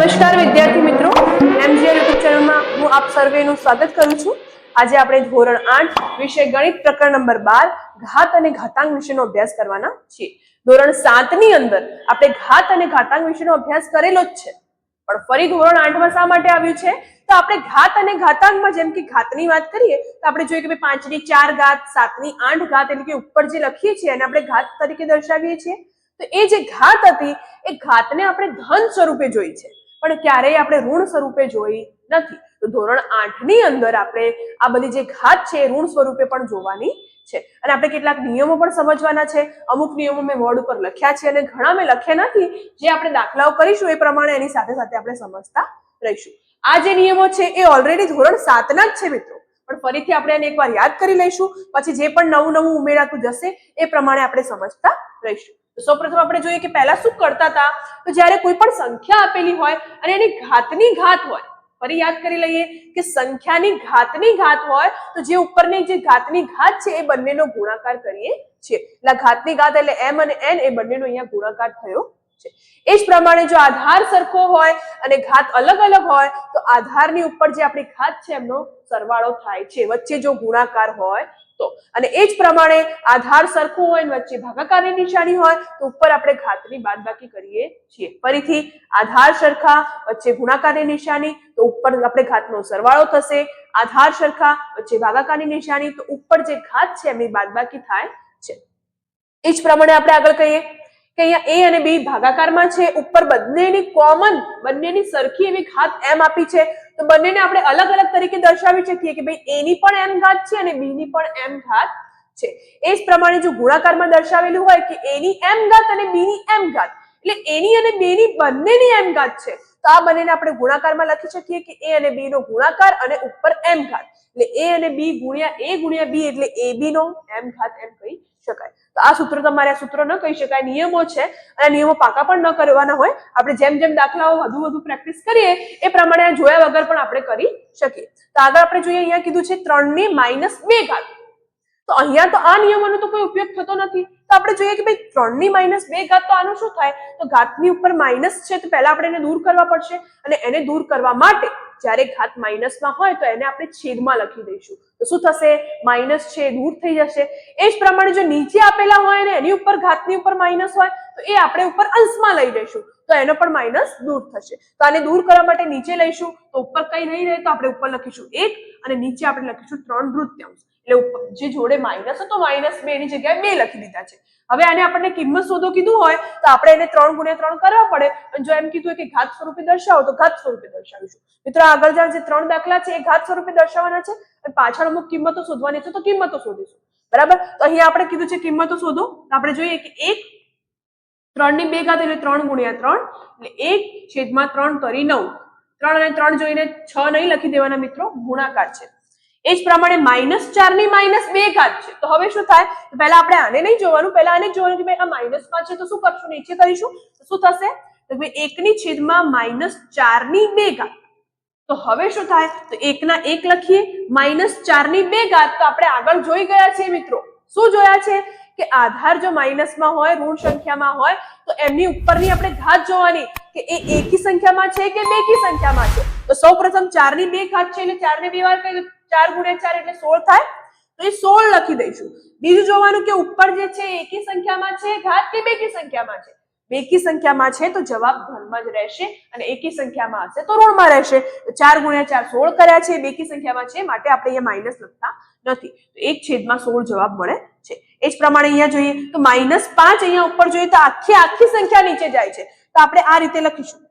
નમસ્કાર વિદ્યાર્થી મિત્રો, એમજીઆર યુટ્યુબ ચેનલમાં હું આપ સર્વેનું સ્વાગત કરું છું. આજે આપણે ધોરણ 8 વિષય ગણિત પ્રકરણ નંબર 12 ઘાત અને ઘાતાંક વિશેનો અભ્યાસ કરવાના છીએ. ધોરણ 7 ની અંદર આપણે ઘાત અને ઘાતાંક વિશેનો અભ્યાસ કરેલો જ છે, પણ ફરી ધોરણ 8 માં શા માટે આવ્યું છે? તો આપણે ઘાત અને ઘાતાંકમાં જેમ કે ઘાતની વાત કરીએ તો આપણે જોઈએ કે 5 ની 4 ઘાત, 7 ની 8 ઘાત એટલે કે ઉપર જે લખીએ છીએ અને આપણે ઘાત તરીકે દર્શાવીએ છીએ. તો એ જે ઘાત હતી એ ઘાતને આપણે ધન સ્વરૂપે જોઈ છે, પણ ક્યારેય આપણે ઋણ સ્વરૂપે જોઈ નથી. તો ધોરણ 8 ની અંદર આપણે આ બધી જે ઘાત છે એ ઋણ સ્વરૂપે પણ જોવાની છે અને આપણે કેટલાક નિયમો પણ સમજવાના છે. અમુક નિયમો મેં બોર્ડ ઉપર લખ્યા છે અને ઘણા મેં લખ્યા નથી. જે આપણે દાખલાઓ કરીશું એ પ્રમાણે એની સાથે સાથે આપણે સમજતા રહીશું. આ જે નિયમો છે એ ઓલરેડી ધોરણ 7 ના જ છે મિત્રો, પણ ફરીથી આપણે એને એકવાર યાદ કરી લઈશું. પછી જે પણ નવું નવું ઉમેરાતું જશે એ પ્રમાણે આપણે સમજતા રહીશું. સૌપ્રથમ આપણે જોઈએ કે પહેલા શું કરતા હતા. તો જ્યારે કોઈ પણ સંખ્યા આપેલી હોય અને એની ઘાતની ઘાત હોય, ફરી યાદ કરી લઈએ કે સંખ્યાની ઘાતની ઘાત હોય તો જે ઉપરની જે ઘાતની ઘાત છે એ બંનેનો ગુણાકાર કરીએ છીએ. એટલે ઘાતની ઘાત એટલે m અને n એ બંનેનો અહીંયા ગુણાકાર થયો છે. એ જ પ્રમાણે જો આધાર સરખો હોય અને ઘાત અલગ અલગ હોય તો આધારની ઉપર જે આપણી ઘાત છે એમનો સરવાળો થાય છે, વચ્ચે જો ગુણાકાર હોય તો. અને એ જ પ્રમાણે આધાર સરખો હોય અને વચ્ચે ભાગાકારની નિશાની હોય તો ઉપર આપણે ઘાતની બાદબાકી કરીએ છીએ. ફરીથી આધાર સરખા, વચ્ચે ગુણાકારની નિશાની તો ઉપર આપણે ઘાતનો સરવાળો થશે. આધાર સરખા, વચ્ચે ભાગાકારની નિશાની તો ઉપર જે ઘાત છે એમની બાદબાકી થાય છે. એ જ પ્રમાણે આપણે આગળ કહીએ કે અહીંયા a અને b ભાગાકારમાં છે, ઉપર બંનેની કોમન, બંનેની સરખી એવી ઘાત m આપી છે, તો બંનેને આપણે અલગ અલગ તરીકે દર્શાવી શકીએ કે ભાઈ a ની પણ m ઘાત છે અને b ની પણ m ઘાત છે. એ જ પ્રમાણે જો ગુણાકારમાં દર્શાવેલું હોય કે a ની m ઘાત અને b ની m ઘાત, એટલે a ની અને b ની બંનેની m ઘાત છે, તો આ બંનેને આપણે ગુણાકારમાં લખી શકીએ કે a અને b નો ગુણાકાર અને ઉપર m ઘાત, એટલે a અને b ગુણ્યા a ગુણ્યા b એટલે ab નો m ઘાત એમ કહી શકાય. તો આ સૂત્ર તમારે આ સૂત્ર ન કહી શકાય, નિયમો છે અને નિયમો પાકા પણ ન કરવાના હોય. આપણે જેમ જેમ દાખલાઓ વધુ પ્રેક્ટિસ કરીએ એ પ્રમાણે આ જોયા વગર પણ આપણે કરી શકીએ. તો આગળ આપણે જોઈએ, અહીંયા કીધું છે 3 ની -2 ઘાત. તો અહીંયા તો આ નિયમોનો તો કોઈ ઉપયોગ થતો નથી. તો આપણે જોઈએ કે ભાઈ 3 ની -2 ઘાત, તો આનું શું થાય? તો ઘાતની ઉપર માઇનસ છે તો પહેલા આપણે એને દૂર કરવા પડશે અને એને દૂર કરવા માટે જ્યારે ઘાત માઇનસમાં હોય તો એને આપણે છેદમાં લખી દઈશું. તો શું થશે? માઇનસ છે દૂર થઈ જશે. એ જ પ્રમાણે જો નીચે આપેલા હોય અને એની ઉપર ઘાતની ઉપર માઇનસ હોય તો એ આપણે ઉપર અંશમાં લઈ લઈશું, તો એનો પણ માઇનસ દૂર થશે. તો આને દૂર કરવા માટે નીચે લઈશું તો ઉપર કઈ નહીં રહે, તો આપણે ઉપર લખીશું 1 અને નીચે આપણે લખીશું 3/3. એટલે જે જોડે માઇનસ હતો -2 ની જગ્યાએ 2 લખી દીધા છે. હવે આને આપણને કિંમત શોધો કીધું હોય તો આપણે એને 3 ગુણ્યા 3 કરવા પડે, અને જો એમ કીધું હોય કે ઘાત સ્વરૂપે દર્શાવો તો ઘાત સ્વરૂપે દર્શાવીશું. મિત્રો આગળ જે 3 દાખલા છે એ ઘાત સ્વરૂપે દર્શાવવાના છે અને પાછળ અમુક કિંમતો શોધવાની છે, તો કિંમતો શોધીશું. બરાબર? તો અહીંયા આપણે કીધું છે કિંમતો શોધો. તો આપણે જોઈએ કે 3 ની 2 ઘાત એટલે 3 ગુણ્યા 3 એટલે 1/3 તરી 9. 3 અને 3 જોઈને 6 નહીં લખી દેવાના મિત્રો, ગુણાકાર છે. એ જ પ્રમાણે -4 ની -2 ઘાત છે. તો હવે શું થાય? તો પહેલા આપણે આને નહીં જોવાનું, પહેલા આને જોવાનું કે ભાઈ આ માઇનસમાં છે તો શું કરશું? નીચે કરીશું. તો શું થશે? તો ભાઈ 1/4 ની 2 ઘાત. તો હવે શું થાય? તો 1 ના 1 લખીએ, -4 ની 2 ઘાત. તો આપણે આગળ જોઈ ગયા છે મિત્રો. શું જોયા છે? કે આધાર જો માઇનસમાં હોય, ઋણ સંખ્યામાં હોય તો એમની ઉપરની આપણે ઘાત જોવાની કે એ એકી સંખ્યામાં છે કે બેકી સંખ્યામાં છે. તો સૌપ્રથમ 4 ની 2 ઘાત છે એટલે 4 ને 2 વાર કહીએ, 4 ગુણ્યા 4 એટલે 16 થાય, તો એ 16 લખી દઈશું. બીજું જોવાનું કે ઉપર જે છે એકી સંખ્યામાં છે ઘાત કે બેકી સંખ્યામાં છે. બેકી સંખ્યામાં છે તો જવાબ ધનમાં જ રહેશે અને એકી સંખ્યામાં હશે તો ઋણમાં રહેશે. તો 4 ગુણ્યા 4 16 કર્યા છે, બેકી સંખ્યામાં છે માટે આપણે અહીંયા માઇનસ લખતા નથી. તો 1/16 જવાબ મળે છે. એ જ પ્રમાણે અહીંયા જોઈએ તો -5 અહીંયા ઉપર જોઈએ તો આખી સંખ્યા નીચે જાય છે, તો આપણે આ રીતે લખીશું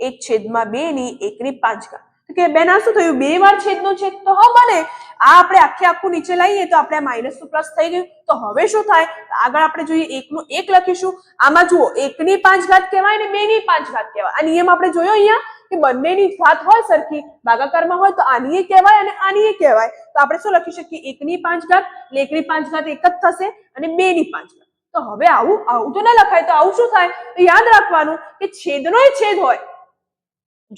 1/2 ની 1 ની 5 ઘાત. કે બેન આ શું થયું? 2 વાર છેદનો છેદ, તો હા બને. આ આપણે આખું નીચે લાવીએ તો આપણે માઇનસ નું પ્લસ થઈ ગયું. તો હવે શું થાય? આગળ આપણે જોઈએ 1 નું 1 લખીશું. આમાં જુઓ 1 ની 5 ઘાત કહેવાય ને 2 ની 5 ઘાત કહેવાય. આ નિયમ આપણે જોયો અહીંયા કે બંનેની ઘાત હોય સરખી, ભાગાકારમાં હોય તો આની કહેવાય અને આની કહેવાય. તો આપણે શું લખી શકીએ? 1 ની 5 ઘાત એટલે 1 ની 5 ઘાત એક જ થશે અને 2 ની 5 ઘાત. તો હવે આવું તો ના લખાય. તો આવું શું થાય? તો યાદ રાખવાનું કે છેદનો છેદ હોય,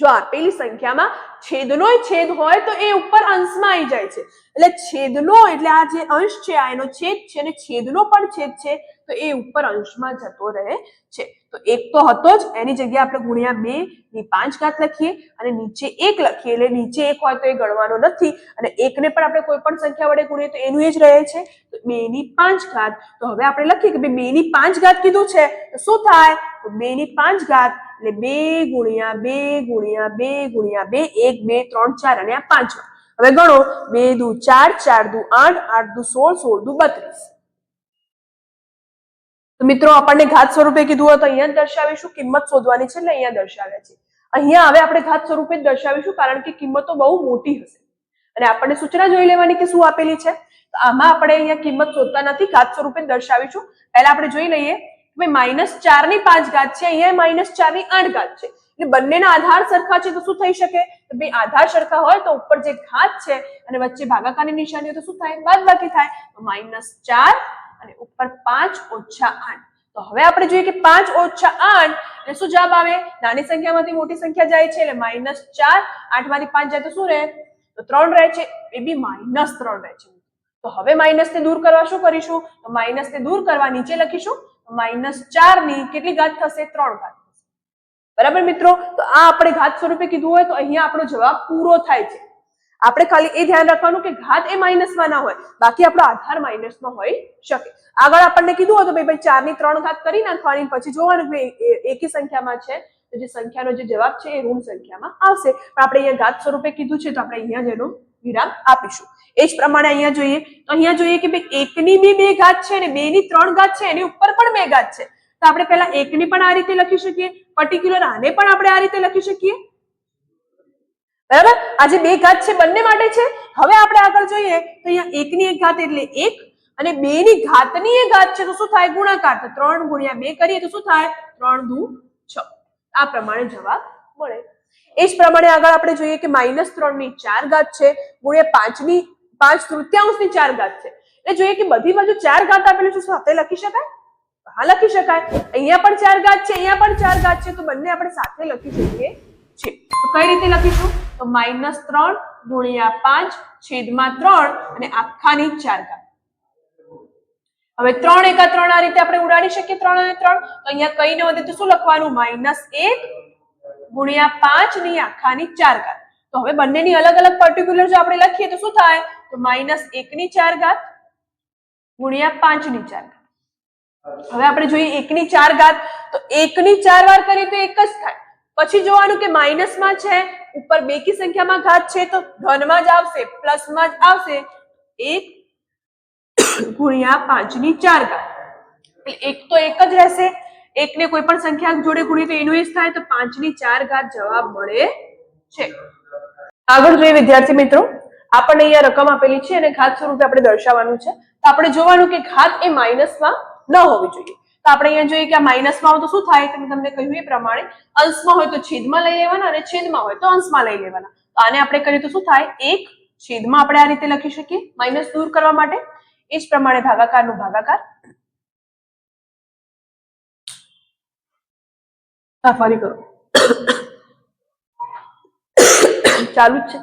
જો આપેલી સંખ્યામાં છેદનો છેદ હોય તો એ ઉપર અંશમાં આવી જાય છે. એટલે છેદનો એટલે આ જે અંશ છે આ એનો છેદ છે અને છેદનો પણ છેદ છે, તો એ ઉપર અંશમાં જતો રહે છે. તો 1 તો હતો જ, એની જગ્યાએ આપણે ગુણ્યા 2 ની 5 ઘાત લખીએ અને નીચે 1 લખીએ, એટલે નીચે 1 હોય તો એ ગણવાનો નથી અને 1 ને પણ આપણે કોઈ પણ સંખ્યા વડે ગુણીએ તો એનું એ જ રહે છે. તો 2 ની 5 ઘાત. તો હવે આપણે લખીએ કે 2 ની 5 ઘાત કીધું છે તો શું થાય? તો 2 ની 5 ઘાત એટલે 2 ગુણ્યા 2 ગુણ્યા 2 ગુણ્યા 2, 1 2 3 4 અને આ 5. હવે ગણો, 2 દુ 4, 4 દુ 8, 8 દુ 16, 16 દુ 32. તો મિત્રો આપણને ઘાત સ્વરૂપે કીધું હોય તો અહીંયા દર્શાવીશું, કિંમત શોધવાની છે એટલે અહીંયા દર્શાવ્યા છે. અહીંયા હવે આપણે ઘાત સ્વરૂપે જ દર્શાવીશું કારણ કે કિંમતો બહુ મોટી હશે અને આપણને સૂચના જોઈ લેવાની કે શું આપેલી છે. તો આમાં આપણે અહીંયા કિંમત શોધતા નથી, ઘાત સ્વરૂપે જ દર્શાવીશું. પહેલા આપણે જોઈ લઈએ કે -4 ની 5 ઘાત છે, અહીંયા -4 ની 8 ઘાત છે, એટલે બંનેના આધાર સરખા છે તો શું થઈ શકે? તો બે આધાર સરખા હોય તો ઉપર જે ઘાત છે અને વચ્ચે ભાગાકારની નિશાની હોય તો શું થાય? બાદબાકી થાય. તો -4 અને ઉપર 5 - 8. તો હવે આપણે જોઈએ કે 5 - 8 એટલે શું જવાબ આવે? નાની સંખ્યામાંથી મોટી સંખ્યા જાય છે એટલે -4, 8 માંથી 5 જાય તો શું રહે? તો 3 રહે છે, એ બી -3 રહે છે. તો હવે માઇનસ ને દૂર કરવા શું કરીશું? તો માઇનસ ને દૂર કરવા નીચે લખીશું. -4 ની કેટલી ઘાત થશે? 3 ઘાત. બરાબર મિત્રો? તો આ આપણે ઘાત સ્વરૂપે કીધું હોય તો અહીંયા આપણો જવાબ પૂરો થાય છે. આપણે ખાલી એ ધ્યાન રાખવાનું કે ઘાત એ માઇનસમાં ના હોય, બાકી આપણો આધાર માઇનસમાં હોઈ શકે. આગળ આપણને કીધું હતું ભાઈ 4 ની 3 ઘાત કરી નાખવાની, પછી જોવાનું કે એકી સંખ્યામાં છે તો જે સંખ્યાનો જે જવાબ છે એ ઋણ સંખ્યામાં આવશે. પણ આપણે અહીંયા ઘાત સ્વરૂપે કીધું છે તો આપણે અહીંયા જ એનો વિરામ આપીશું. એ જ પ્રમાણે અહીંયા જોઈએ તો અહીંયા જોઈએ કે ભાઈ 1 ની બી 2 ઘાત છે અને 2 ની 3 ઘાત છે, એની ઉપર પણ 2 ઘાત છે. તો આપણે પહેલા 1 ની પણ આ રીતે લખી શકીએ, પર્ટિક્યુલર આને પણ આપણે આ રીતે લખી શકીએ. બરાબર? આ જે 2 ઘાત છે બંને માટે છે. હવે આપણે આગળ જોઈએ તો અહીંયા 1 ની 1 ઘાત એટલે 1 અને 2 ની ઘાતની 1 ઘાત છે તો શું થાય? ગુણાકાર. તો 3 ગુણ્યા 2 કરીએ તો શું થાય? 3 દુ 6. આ પ્રમાણે જવાબ મળે. એ જ પ્રમાણે આગળ આપણે જોઈએ કે -3 ની 4 ઘાત છે ગુણ્યા 5 ની 5/3 ની 4 ઘાત છે. એટલે જોઈએ કે બધી બાજુ 4 ઘાત આપેલું છે, સાથે લખી શકાય? હા, લખી શકાય. અહીંયા પણ 4 ઘાત છે, અહીંયા પણ 4 ઘાત છે, તો બંને આપણે સાથે લખી શકીએ છીએ. તો કઈ રીતે લખીશું? તો -3 ગુણ્યા 5 છેદમાં 3 અને આખાની 4 ઘાત. હવે 3 એકા 3 આ રીતે આપણે ઉડાડી શકીએ, 3 અને 3. તો અહીંયા કઈ ન વધે તો શું લખવાનું? -1 ગુણ્યા 5 ની આખાની 4 ઘાત. તો હવે બંનેની અલગ અલગ પર્ટિક્યુલર જો આપણે લખીએ તો શું થાય? તો -1 ની 4 ઘાત ગુણ્યા 5 ની 4 ઘાત. હવે આપણે જોઈએ 1 ની 4 ઘાત, તો 1 ની 4 વાર કરીએ તો 1 જ થાય. પછી જોવાનું કે માઇનસમાં છે, ઉપર બેકી સંખ્યામાં ઘાત છે તો ધનમાં જ આવશે, પ્લસમાં જ આવશે. 1 ગુણ્યા 5 ની 4 ઘાત એટલે 1 તો 1 જ રહેશે. 1 ને કોઈ પણ સંખ્યા જોડે ગુણીએ તો એનું એ જ થાય. તો 5 ની 4 ઘાત જવાબ મળે છે. આગળ જોઈએ વિદ્યાર્થી મિત્રો, આપણને અહીંયા રકમ આપેલી છે અને ઘાત સ્વરૂપે આપણે દર્શાવવાનું છે. તો આપણે જોવાનું કે ઘાત એ માઇનસમાં ન હોવી જોઈએ. તો આપણે અહીંયા જોઈએ કે આ માઇનસમાં હોય તો શું થાય? તો મેં તમને કહ્યું એ પ્રમાણે અંશમાં હોય તો છેદમાં લઈ લેવાના અને છેદમાં હોય તો અંશમાં લઈ લેવાના. તો આને આપણે કરીએ તો શું થાય? 1 છેદમાં આપણે આ રીતે લખી શકીએ માઇનસ દૂર કરવા માટે. એ જ પ્રમાણે ભાગાકારનું ભાગાકાર. ફરી કરો, ચાલુ જ છે.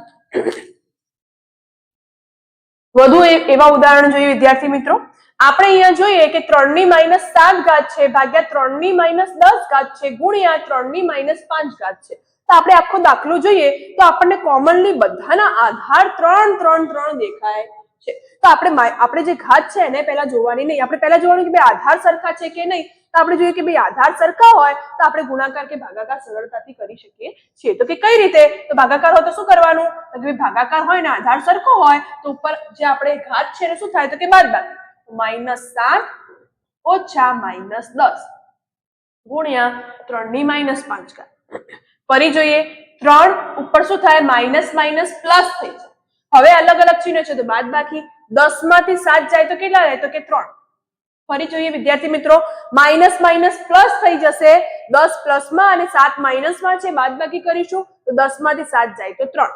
વધુ એવા ઉદાહરણ જોઈએ વિદ્યાર્થી મિત્રો. આપણે અહીંયા જોઈએ કે 3 ની -7 ઘાત છે ભાગ્યા 3 ની -10 ઘાત છે ગુણ્યા 3 ની -5 ઘાત છે. તો આપણે આખો દાખલો જોઈએ તો આપણને કોમનલી બધાના આધાર 3 3 3 દેખાય છે. તો આપણે જે ઘાત છે એને પહેલા જોવાની નહીં, આપણે પહેલા જોવાનું કે બે આધાર સરખા છે કે નહીં. તો આપણે જોઈએ કે બે આધાર સરખા હોય તો આપણે ગુણાકાર કે ભાગાકાર સરળતાથી કરી શકીએ છીએ. તો કે કઈ રીતે? તો ભાગાકાર હોય તો શું કરવાનું? તો કે ભાગાકાર હોય ને આધાર સરખો હોય તો ઉપર જે આપણે ઘાત છે એને શું થાય? તો કે બાદબાકી. -7 ઓછા -10 ગુણ્યા 3 ની -5 ઘાત. ફરી જોઈએ 3 ઉપર શું થાય? માઇનસ માઇનસ પ્લસ થઈ જાય. હવે અલગ અલગ ચિહ્ન છે તો બાદબાકી. 10 માંથી 7 જાય તો કેટલા રહે? તો કે 3. ફરી જોઈએ વિદ્યાર્થી મિત્રો, માઇનસ માઇનસ પ્લસ થઈ જશે. 10 પ્લસમાં અને 7 માઇનસમાં છે, બાદબાકી કરીશું તો 10 માંથી 7 જાય તો 3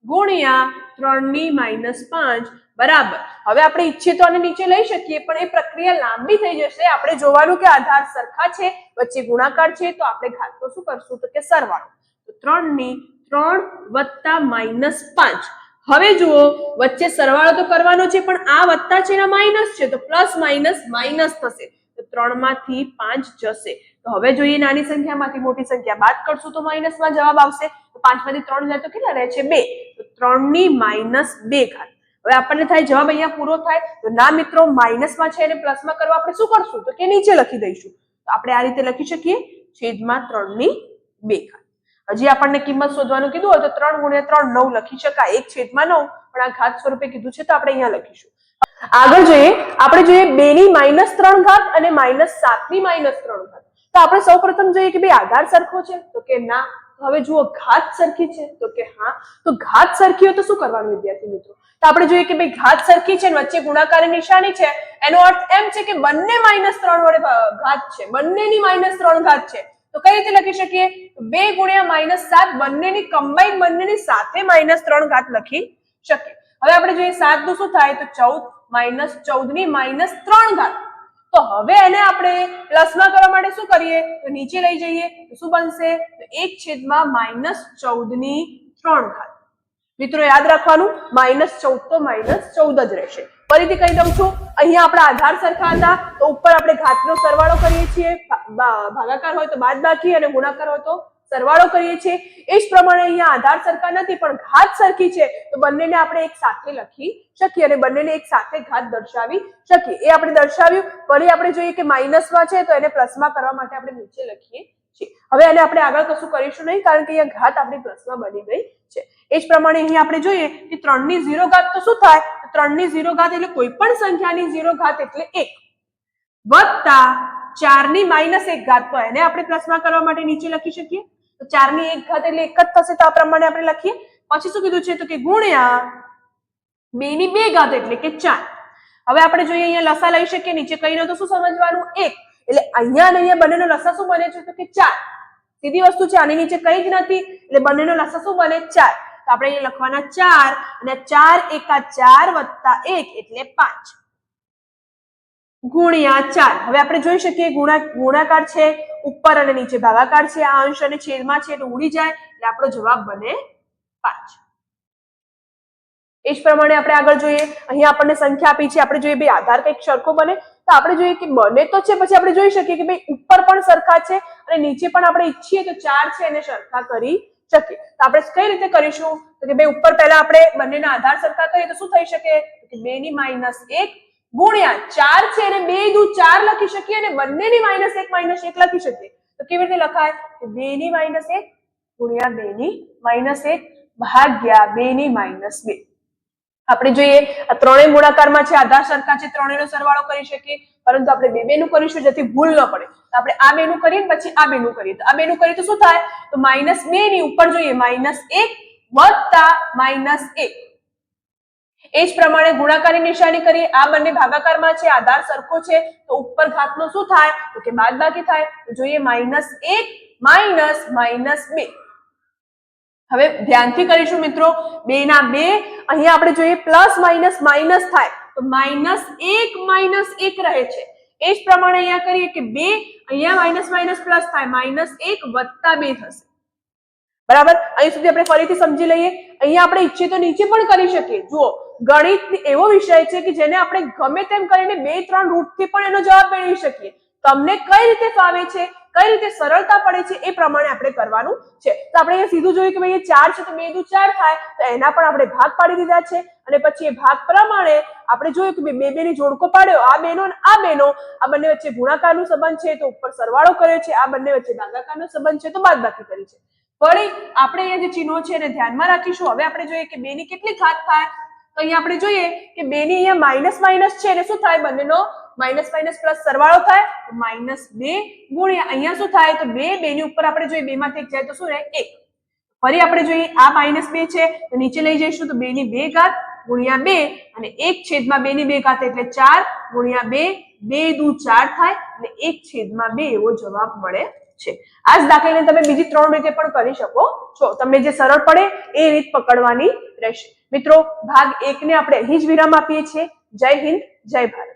ગુણ્યા 3 ની -5 બરાબર. હવે આપણે ઈચ્છીએ તો આને નીચે લઈ શકીએ પણ એ પ્રક્રિયા લાંબી થઈ જશે. આપણે જોવાનું કે આધાર સરખા છે, વચ્ચે ગુણાકાર છે, તો આપણે ઘાતનો શું કરશું? તો કે સરવાળો. તો 3 ની 3 વત્તા -5. હવે જુઓ વચ્ચે સરવાળો તો કરવાનો છે પણ આ વત્તા છે ને માઇનસ છે તો પ્લસ માઇનસ માઇનસ થશે. તો 3 માંથી 5 જશે. તો હવે જોઈએ નાની સંખ્યામાંથી મોટી સંખ્યા બાદ કરશું તો માઇનસમાં જવાબ આવશે. તો 5 માંથી 3 જાય તો કેટલા રહે છે 2. તો 3 ની -2 ઘાત. હવે આપણને થાય જવાબ અહીંયા પૂરો થાય. તો ના મિત્રો, માઇનસમાં છે અને પ્લસમાં કરવા આપણે શું કરશું તો કે નીચે લખી દઈશું. તો આપણે આ રીતે લખી શકીએ છેદમાં 3 ની 2 ઘાત. હજી આપણને કિંમત શોધવાનું કીધું હોય તો 3 ગુણ્યા 3 9 લખી શકાય. 1 છેદમાં 9, પણ આ ઘાત સ્વરૂપે કીધું છે તો આપણે અહીંયા લખીશું. આગળ જોઈએ, આપણે જોઈએ 2 ની -3 ઘાત અને -7 ની -3 ઘાત. તો આપણે સૌપ્રથમ જોઈએ કે ભાઈ આધાર સરખો છે તો કે ના. હવે જુઓ ઘાત સરખી છે તો કે હા. તો ઘાત સરખી હોય તો શું કરવાનું વિદ્યાર્થી મિત્રો? તો આપણે જોઈએ કે ભાઈ ઘાત સરખી છે, વચ્ચે ગુણાકારની નિશાની છે, એનો અર્થ એમ છે કે બંને -3 વડે ઘાત છે, બંનેની -3 ઘાત છે. તો કઈ રીતે લખી શકીએ? 2 ગુણ્યા -7 બંનેની કમ્બાઈન, બંનેની સાથે -3 ઘાત લખી શકીએ. હવે આપણે જોઈએ 7 નું શું થાય તો 14 -14 ની -3 ઘાત. તો હવે એને આપણે પ્લસમાં કરવા માટે શું કરીએ તો નીચે લઈ જઈએ તો શું બનશે તો 1 છેદમાં -14 ની 3 ઘાત. મિત્રો યાદ રાખવાનું, -14 તો -14 જ રહેશે. ફરીથી કહી દઉં છું, અહીંયા આપણા આધાર સરખા હતા તો ઉપર આપણે ઘાતનો સરવાળો કરીએ છીએ, ભાગાકાર હોય તો બાદબાકી અને ગુણાકાર હોય તો સરવાળો કરીએ છીએ. એ જ પ્રમાણે અહીંયા આધાર સરખા નથી પણ ઘાત સરખી છે તો બંનેને આપણે એક સાથે લખી શકીએ અને બંનેને એક સાથે ઘાત દર્શાવી શકીએ. એ આપણે દર્શાવ્યું. ફરી આપણે જોઈએ કે માઇનસમાં છે તો એને પ્લસમાં કરવા માટે આપણે નીચે લખીએ છીએ. હવે એને આપણે આગળ કશું કરીશું નહીં કારણ કે અહીંયા ઘાત આપણી પ્લસમાં બની ગઈ છે. એ જ પ્રમાણે અહીં આપણે જોઈએ કે 3 ની 0 ઘાત તો શું થાય? 3 ની 0 ઘાત એટલે કોઈ પણ સંખ્યાની 0 ઘાત એટલે 1 વત્તા 4 ની -1 ઘાત. તો એને આપણે પ્લસમાં કરવા માટે નીચે લખી શકીએ. તો 4 ની 1 ઘાત એટલે 1 જ થશે. તો આ પ્રમાણે આપણે લખીએ. પછી શું કીધું છે તો કે ગુણ્યા 2 ની 2 ઘાત એટલે કે 4. હવે આપણે જોઈએ અહીંયા લસા લઈ શકીએ. નીચે કઈ ન તો શું સમજવાનું 1 એટલે અહીંયા અને અહીંયા બંનેનો લસા શું બને છે તો કે 4. સીધી વસ્તુ છે, આની નીચે કઈ જ નથી એટલે બંનેનો લસા શું બને 4. તો આપણે અહીંયા લખવાના 4 અને 4 એકા 4 વત્તા 1 એટલે 5 ગુણ્યા 4. હવે આપણે જોઈ શકીએ ગુણાકાર છે, ઉપર અને નીચે ભાગાકાર છે, આ અંશ અને છેદમાં છે તો ઉડી જાય એટલે આપણો જવાબ બને 5. એ જ પ્રમાણે આપણે આગળ જોઈએ, અહીંયા આપણને સંખ્યા આપી છે, આપણે જોઈએ ભાઈ આધાર કંઈક સરખો બને તો આપણે જોઈએ કે બને તો છે, પછી આપણે જોઈ શકીએ કે ભાઈ ઉપર પણ સરખા છે અને નીચે પણ આપણે ઈચ્છીએ તો 4 છે એને સરખા કરી શકીએ. તો આપણે કઈ રીતે કરીશું તો કે ભાઈ ઉપર પહેલા આપણે બંનેના આધાર સરખા કરીએ તો શું થઈ શકે કે 2 ની -1 ગુણ્યા 4 છે અને 2 દુ 4 લખી શકીએ અને બંનેની -1 લખી શકીએ. તો કેવી રીતે લખાય કે 2 ની -1 ગુણ્યા 2 ની -1 ભાગ્યા 2 ની -2. આપણે જોઈએ આ ત્રણેય ગુણાકારમાં છે, આધાર સરખા છે, ત્રણેયનો સરવાળો કરી શકીએ, પરંતુ આપણે બે બેનું કરીશું જેથી ભૂલ ન પડે. તો આપણે આ બેનું કરીએ પછી આ બેનું કરીએ. તો આ બેનું કરીએ તો શું થાય તો -2 ની ઉપર જોઈએ -1 વત્તા -1. એ જ પ્રમાણે ગુણાકારની નિશાની કરીએ, આ બંને ભાગાકારમાં છે, આધાર સરખો છે તો ઉપર ઘાતનો શું થાય તો કે બાદબાકી થાય. તો જોઈએ -1 -2. હવે ધ્યાનથી કરીશું મિત્રો, 2 ના 2 અહીંયા આપણે જોઈએ પ્લસ માઇનસ માઇનસ થાય તો -1 રહે છે. એ જ પ્રમાણે અહીંયા કરીએ કે 2 અહીંયા માઇનસ માઇનસ પ્લસ થાય -1 વત્તા 2 થશે. બરાબર, અહીં સુધી આપણે ફરીથી સમજી લઈએ. અહીંયા આપણે ઈચ્છીએ તો નીચે પણ કરી શકીએ. જુઓ, ગણિત એવો વિષય છે કે જેને આપણે ગમે તેમ કરીને 2-3 રૂટથી પણ એનો જવાબ મેળવી શકીએ. તમને કઈ રીતે ફાવે છે, કઈ રીતે સરળતા પડે છે એ પ્રમાણે આપણે કરવાનું છે. તો આપણે અહીંયા સીધું જોયું કે ભાઈ 4 છે તો 2 દુ 4 થાય તો એના પણ આપણે ભાગ પાડી દીધા છે અને પછી એ ભાગ પ્રમાણે આપણે જોયું કે બે ની જોડકો પાડ્યો, આ બેનો અને આ બેનો, આ બંને વચ્ચે ગુણાકારનો સંબંધ છે તો ઉપર સરવાળો કર્યો છે, આ બંને વચ્ચે ભાગાકારનો સંબંધ છે તો બાદબાકી કરી છે. વળી આપણે અહીંયા જે ચિહ્નો છે એને ધ્યાનમાં રાખીશું. હવે આપણે જોઈએ કે 2 ની કેટલી ઘાત થાય તો અહીંયા આપણે જોઈએ કે 2 ની અહીંયા માઇનસ માઇનસ છે એટલે શું થાય બંનેનો માઇનસ માઇનસ પ્લસ સરવાળો થાય તો -2 ગુણ્યા અહીંયા શું થાય તો 2 ની ઉપર આપણે જોઈએ 2 માંથી 1 જાય તો શું રહે 1. ફરી આપણે જોઈએ આ -2 છે તો નીચે લઈ જઈશું તો 2 ની 2 ઘાત ગુણ્યા 2 અને 1 છેદમાં 2 ની 2 ઘાત એટલે 4 ગુણ્યા 2, 2 દુ 4 થાય અને 1 છેદમાં 2 એવો જવાબ મળે છે. આ જ દાખલાને તમે બીજી 3 રીતે પણ કરી શકો છો. તમને જે સરળ પડે એ રીત પકડવાની રહેશે. મિત્રો ભાગ 1 ને આપણે અહીં જ વિરામ આપીએ છીએ. જય હિન્દ, જય ભારત.